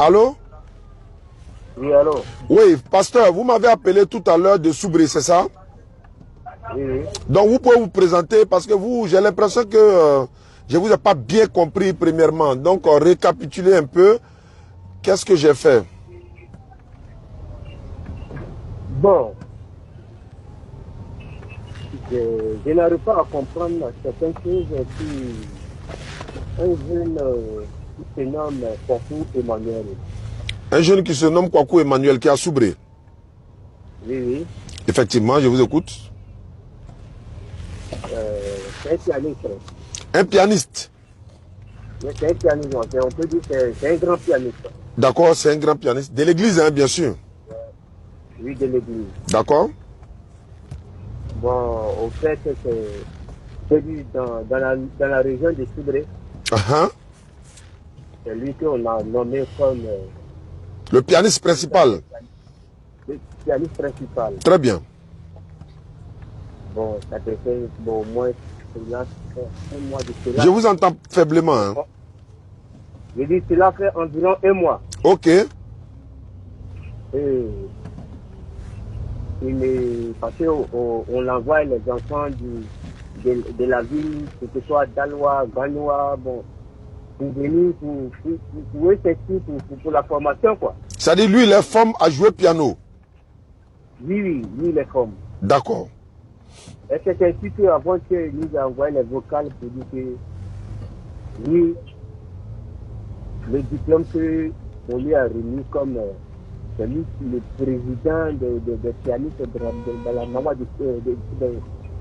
Allô? Oui, allô? Oui, pasteur, vous m'avez appelé tout à l'heure de Soubré, c'est ça? Oui, oui. Donc vous pouvez vous présenter parce que vous, j'ai l'impression que je ne vous ai pas bien compris premièrement. Donc récapitulez un peu, qu'est-ce que j'ai fait? Bon, je n'arrive pas à comprendre certaines choses qui un jeune qui se nomme Kwaku Emmanuel. Un jeune qui se nomme Kwaku Emmanuel qui est à Soubré. Oui, oui. Effectivement, je vous écoute. C'est un pianiste. Un pianiste. C'est un pianiste, on peut dire que c'est un grand pianiste. D'accord, c'est un grand pianiste. De l'église, hein, bien sûr. Oui, de l'église. D'accord. Bon, au fait, c'est lui dans la région de Soubré. C'est lui qu'on a nommé comme le pianiste principal. le pianiste principal. Très bien. Bon, ça te fait au moins cela fait un mois de cela. Je vous entends faiblement. Hein. Je dis cela fait environ un mois. Ok. Et parce qu'on envoie les enfants de la ville, que ce soit Dalois, Ganois, bon, pour venir pour s'inscrire pour la formation, quoi. C'est-à-dire, lui, il est forme à jouer piano. Oui, oui, lui, il est forme. D'accord. Et c'est ainsi qu'avant que nous envoyons les vocales pour dire que lui, le diplôme qu'on lui a remis comme celui le président des pianistes de la Nawa, de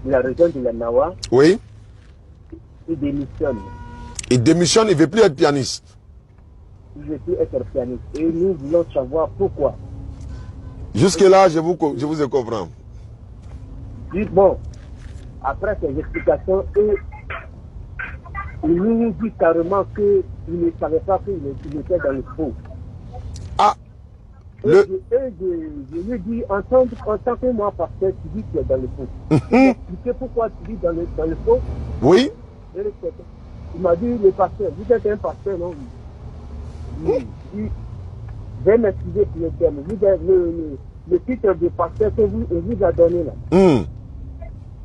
la région de la Nawa, oui. il démissionne. Il démissionne, il ne veut plus être pianiste. Il ne veut plus être pianiste. Et nous voulons savoir pourquoi. Jusque-là, je vous ai compris. Puis bon, après ces explications, il nous dit carrément qu'il ne savait pas qu'il était dans le faux. Ah! Je lui dis, en tant que moi, pasteur, tu dis que tu es dans le faux. Expliquez pourquoi tu dis dans le faux. Oui. Il m'a dit, le pasteur, vous êtes un pasteur, non? Je vais m'excuser pour le terme. Le titre de pasteur que vous a donné là.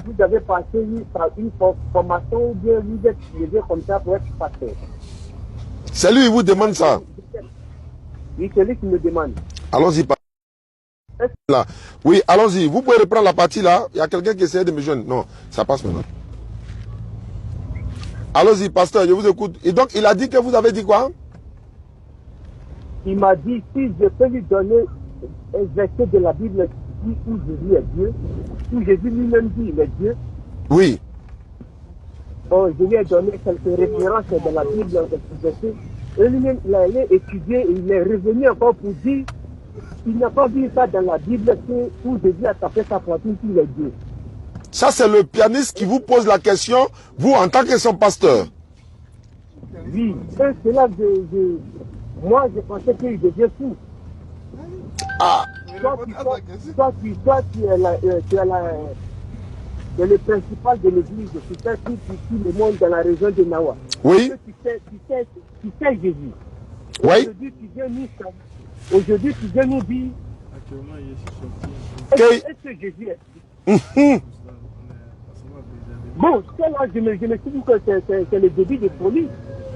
Vous avez passé par une formation ou bien vous êtes levé comme ça pour être pasteur. C'est lui qui vous demande ça. Oui, c'est lui qui me demande. Allons-y. Là. Oui, allons-y. Vous pouvez reprendre la partie là. Il y a quelqu'un qui essaie de me joindre. Non, ça passe maintenant. Allons-y, pasteur, je vous écoute. Et donc, il a dit que vous avez dit quoi? Il m'a dit, si je peux lui donner un verset de la Bible où Jésus est Dieu, où Jésus lui-même dit il est Dieu. Oui. Bon, je lui ai donné quelques références de la Bible, de ce verset. Et lui-même, il a étudié et il est revenu encore pour dire il n'a pas vu ça dans la Bible où Jésus a tapé sa poitrine qu'il est Dieu. Ça, c'est le pianiste qui vous pose la question, vous, en tant que son pasteur. Oui, et c'est là que moi, je pensais qu'il devient fou. Ah. Toi, tu es le principal de l'église, tu sais tout le monde dans la région de Nawa. Oui. Tu sais Jésus. Oui. Aujourd'hui, tu viens nous dire. Est-ce que Jésus est? Bon, c'est là, je me suis dit que c'est le début de folie.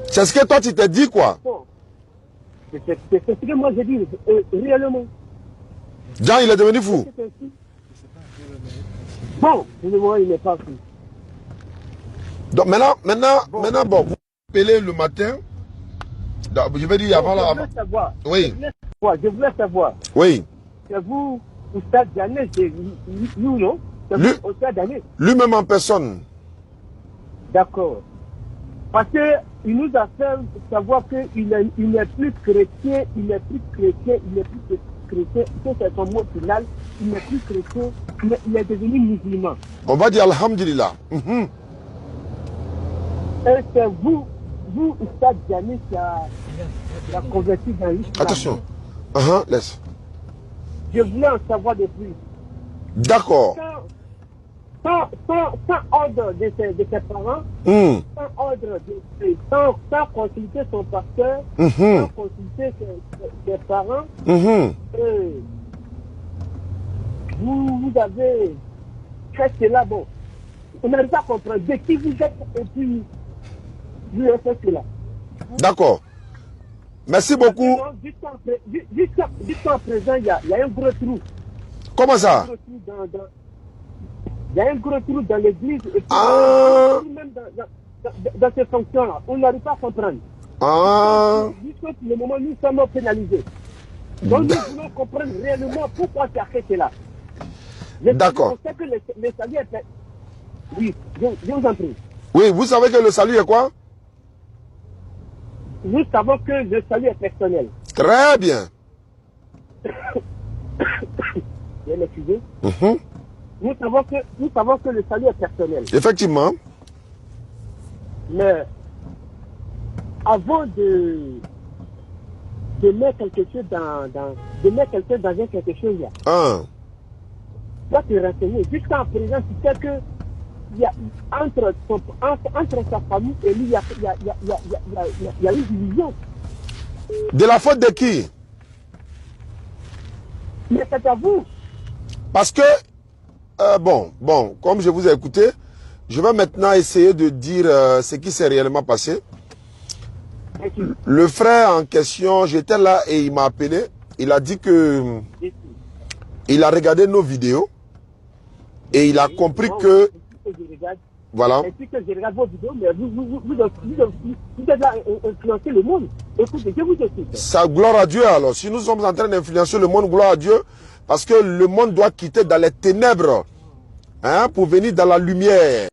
C'est ce que toi, tu t'es dit, quoi? Bon. C'est ce que moi j'ai dit, réellement. Jean, il est devenu fou. Bon, pour le moment, il n'est pas fou. Donc maintenant, bon, vous appelez le matin. Je vais dire avant là. Je voulais savoir. Oui. Je voulais savoir. Oui. C'est vous, Oustad Diané, c'est nous, non? C'est vous, Oustad Diané. Lui-même en personne. D'accord. Parce qu'il nous a fait savoir qu'il n'est plus chrétien, il n'est plus chrétien. Ça, c'est son mot final. Il n'est plus chrétien, il est devenu musulman. On va dire Alhamdulillah. Et c'est vous, Oustad Diané, qui a converti dans l'islam. Attention. Laisse. Je voulais en savoir de plus. D'accord. sans ordre de ses parents, sans ordre sans consulter son pasteur, sans consulter ses parents, vous avez fait cela, bon. On n'arrive pas à comprendre de qui vous êtes et puis vous avez fait cela. D'accord. Merci beaucoup. Jusqu'à présent, il y a un gros trou. Comment ça? Il y a un gros trou dans l'église et puis même dans ces fonctions-là. On n'arrive pas à comprendre. Jusqu'à le moment où nous sommes pénalisés. Donc nous voulons comprendre réellement pourquoi tu as fait cela. D'accord. On sait que le salut est fait. Oui, je vous en prie. Oui, vous savez que le salut est quoi? Nous savons que le salut est personnel. Très bien. Je vais m'excuser. Nous savons que le salut est personnel. Effectivement. Mais avant de mettre quelque chose de mettre quelqu'un dans quelque chose là. Dois te renseigner. Jusqu'à présent, tu sais que il y a entre sa famille et lui, il y a une division. De la faute de qui? Mais c'est à vous. Parce que, bon, comme je vous ai écouté, je vais maintenant essayer de dire ce qui s'est réellement passé. Le frère en question, j'étais là et il m'a appelé. Il a dit que il a regardé nos vidéos et il a compris que... Voilà. Et puis que je regarde vos vidéos, mais vous êtes là à influencer le monde. Écoutez, je vous écoute. Ça, gloire à Dieu alors. Si nous sommes en train d'influencer le monde, gloire à Dieu, parce que le monde doit quitter dans les ténèbres pour venir dans la lumière.